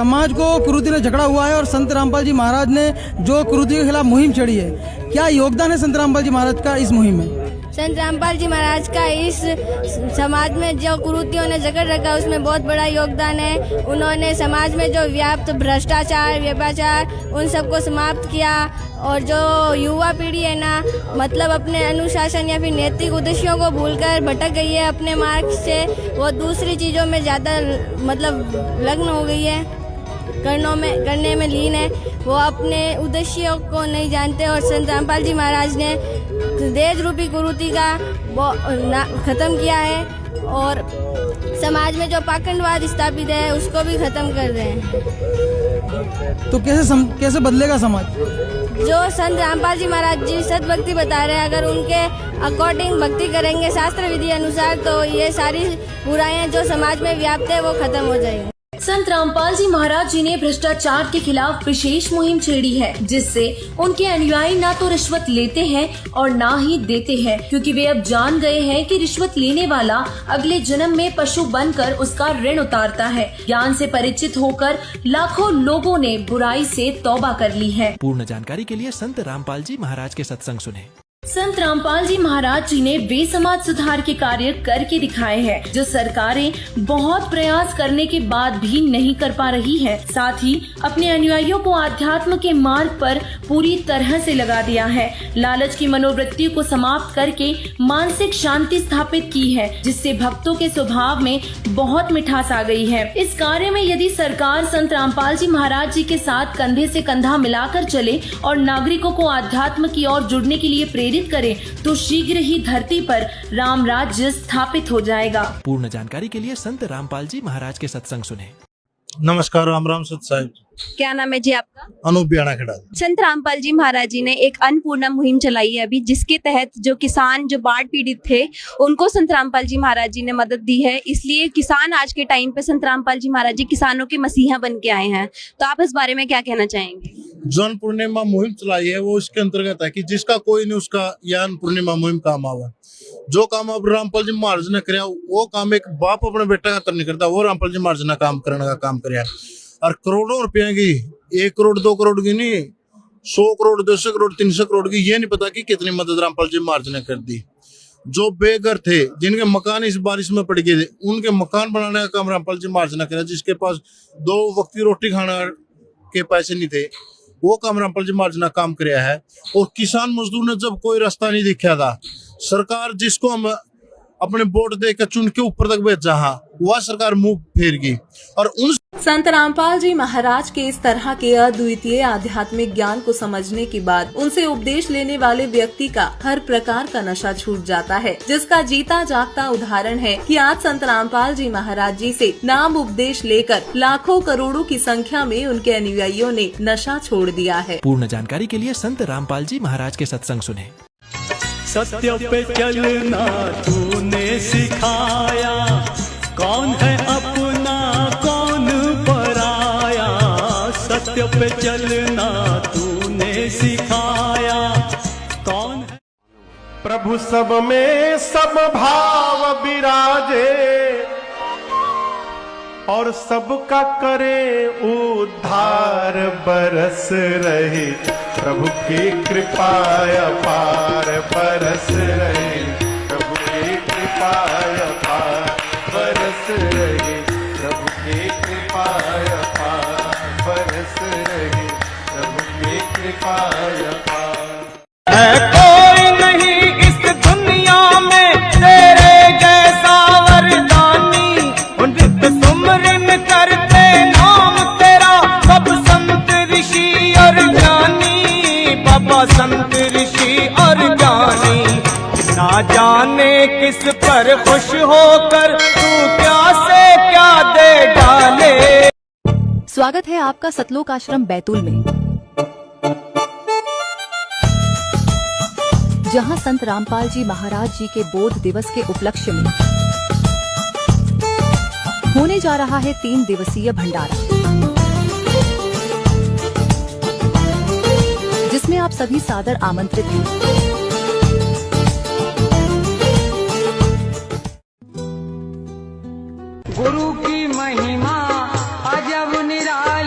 समाज को कुरीति ने झगड़ा हुआ है और संत रामपाल जी महाराज ने जो कुरीति के खिलाफ मुहिम छेड़ी है, क्या योगदान है संत रामपाल जी महाराज का इस मुहिम में? संत रामपाल जी महाराज का इस समाज में जो कुरीतियों ने जकड़ रखा उसमें बहुत बड़ा योगदान है। उन्होंने समाज में जो व्याप्त भ्रष्टाचार, व्यभिचार, उन सबको समाप्त किया और जो युवा पीढ़ी है ना, मतलब अपने अनुशासन या फिर नैतिक उद्देश्यों को भूलकर भटक गई है अपने मार्ग से, वो दूसरी चीज़ों में ज़्यादा मतलब लग्न हो गई है, करने में लीन है। वो अपने उद्देश्यों को नहीं जानते और संत रामपाल जी महाराज ने देश रूपी कुरीति का खत्म किया है और समाज में जो पाखंडवाद स्थापित है उसको भी खत्म कर रहे हैं। तो कैसे बदलेगा समाज? जो संत रामपाल जी महाराज जी सद्भक्ति बता रहे हैं, अगर उनके अकॉर्डिंग भक्ति करेंगे शास्त्र विधि अनुसार, तो ये सारी बुराइयां जो समाज में व्याप्त है वो खत्म हो जाएंगी। संत रामपाल जी महाराज जी ने भ्रष्टाचार के खिलाफ विशेष मुहिम छेड़ी है, जिससे उनके अनुयायी ना तो रिश्वत लेते हैं और ना ही देते हैं, क्योंकि वे अब जान गए हैं कि रिश्वत लेने वाला अगले जन्म में पशु बनकर उसका ऋण उतारता है। ज्ञान से परिचित होकर लाखों लोगों ने बुराई से तौबा कर ली है। पूर्ण जानकारी के लिए संत रामपाल जी महाराज के सत्संग सुने। संत रामपाल जी महाराज जी ने वे समाज सुधार के कार्य करके दिखाए हैं जो सरकारें बहुत प्रयास करने के बाद भी नहीं कर पा रही है। साथ ही अपने अनुयायियों को आध्यात्म के मार्ग पर पूरी तरह से लगा दिया है। लालच की मनोवृत्ति को समाप्त करके मानसिक शांति स्थापित की है, जिससे भक्तों के स्वभाव में बहुत मिठास आ गई है। इस कार्य में यदि सरकार संत रामपाल जी महाराज जी के साथ कंधे से कंधा मिलाकर चले और नागरिकों को आध्यात्म की ओर जुड़ने के लिए प्रेरित करें, तो शीघ्र ही धरती पर राम राज्य स्थापित हो जाएगा। पूर्ण जानकारी के लिए संत रामपाल जी महाराज के सत्संग सुने। नमस्कार, राम राम सत साहिब। क्या नाम है जी आपका? अनूप बियाना खेड़ा। संत रामपाल जी महाराज जी ने एक अन्नपूर्णा मुहिम चलाई है अभी, जिसके तहत जो किसान जो बाढ़ पीड़ित थे उनको संत रामपाल जी महाराज जी ने मदद दी है। इसलिए किसान आज के टाइम पे संत रामपाल जी महाराज जी किसानों के मसीहा बन के आए हैं। तो आप इस बारे में क्या कहना चाहेंगे? जो अन्न पूर्णिमा मुहिम चलाई है वो इसके अंतर्गत है कि जिसका कोई नहीं उसका यह अन्न पूर्णिमा मुहिम काम आवा। जो काम अब रामपाल जी महाराज ने कराया वो काम एक बाप अपने बेटा का नहीं करता, वो रामपाल जी महाराज ने काम करने का काम कराया। और करोड़ों रुपया की, 1 करोड़ 2 करोड़ की नहीं, 100 करोड़ 200 करोड़ 300 करोड़ की, ये नहीं पता कि कितनी मदद रामपाल जी महाराज ने कर दी। जो बेघर थे, जिनके मकान इस बारिश में पड़ गए थे, उनके मकान बनाने का काम रामपाल जी महाराज ने कराया। जिसके पास 2 वक्त की रोटी खाना के पैसे नहीं थे, वो काम रामपाल जी महाराज ने काम कराया है। और किसान मजदूर ने जब कोई रास्ता नहीं दिखा था, सरकार जिसको हम अपने वोट देकर चुन के ऊपर तक भेजा, वह सरकार मुंह फेर गई। और उन संत रामपाल जी महाराज के इस तरह के अद्वितीय आध्यात्मिक ज्ञान को समझने के बाद उनसे उपदेश लेने वाले व्यक्ति का हर प्रकार का नशा छूट जाता है, जिसका जीता जागता उदाहरण है कि आज संत रामपाल जी महाराज जी से नाम उपदेश लेकर लाखों करोड़ों की संख्या में उनके अनुयायियों ने नशा छोड़ दिया है। पूर्ण जानकारी के लिए संत रामपाल जी महाराज के सत्संग सुने। सत्य पे चलना तूने सिखाया, कौन है अपना कौन पराया। सत्य पे चलना तूने सिखाया, कौन है। प्रभु सब में सब भाव विराजे और सबका करे उद्धार बरस रहे। प्रभु की कृपा अपार बरस रहे, प्रभु की कृपा अपार बरस रहे, प्रभु की कृपा अपार बरस रहे, प्रभु की कृपा अपार। है कोई नहीं इस दुनिया में तेरे जैसा वरदानी, नित सुमरन करते नाम तेरा सब संत ऋषि और ज्ञानी। बाबा संत ऋषि और ज्ञानी, ना जाने किस पर खुश होकर तू क्या से क्या दे डाले। स्वागत है आपका सतलोक आश्रम बैतूल में, जहां संत रामपाल जी महाराज जी के बोध दिवस के उपलक्ष्य में होने जा रहा है 3 दिवसीय भंडारा, जिसमें आप सभी सादर आमंत्रित हैं। गुरु की महिमा अजब निराली।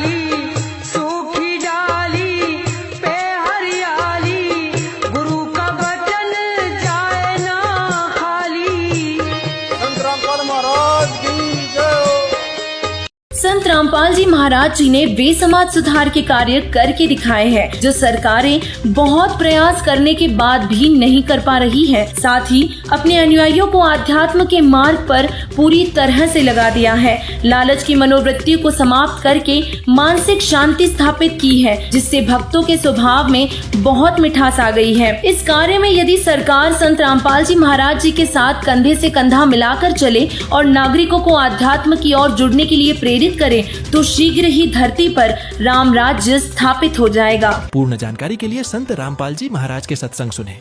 संत रामपाल जी महाराज जी ने वे समाज सुधार के कार्य करके दिखाए हैं जो सरकारें बहुत प्रयास करने के बाद भी नहीं कर पा रही है। साथ ही अपने अनुयायियों को आध्यात्म के मार्ग पर पूरी तरह से लगा दिया है। लालच की मनोवृत्ति को समाप्त करके मानसिक शांति स्थापित की है, जिससे भक्तों के स्वभाव में बहुत मिठास आ गई है। इस कार्य में यदि सरकार संत रामपाल जी महाराज जी के साथ कंधे से कंधा मिलाकर चले और नागरिकों को आध्यात्म की ओर जुड़ने के लिए प्रेरित करे तो शीघ्र ही धरती पर राम राज्य स्थापित हो जाएगा। पूर्ण जानकारी के लिए संत रामपाल जी महाराज के सत्संग सुने।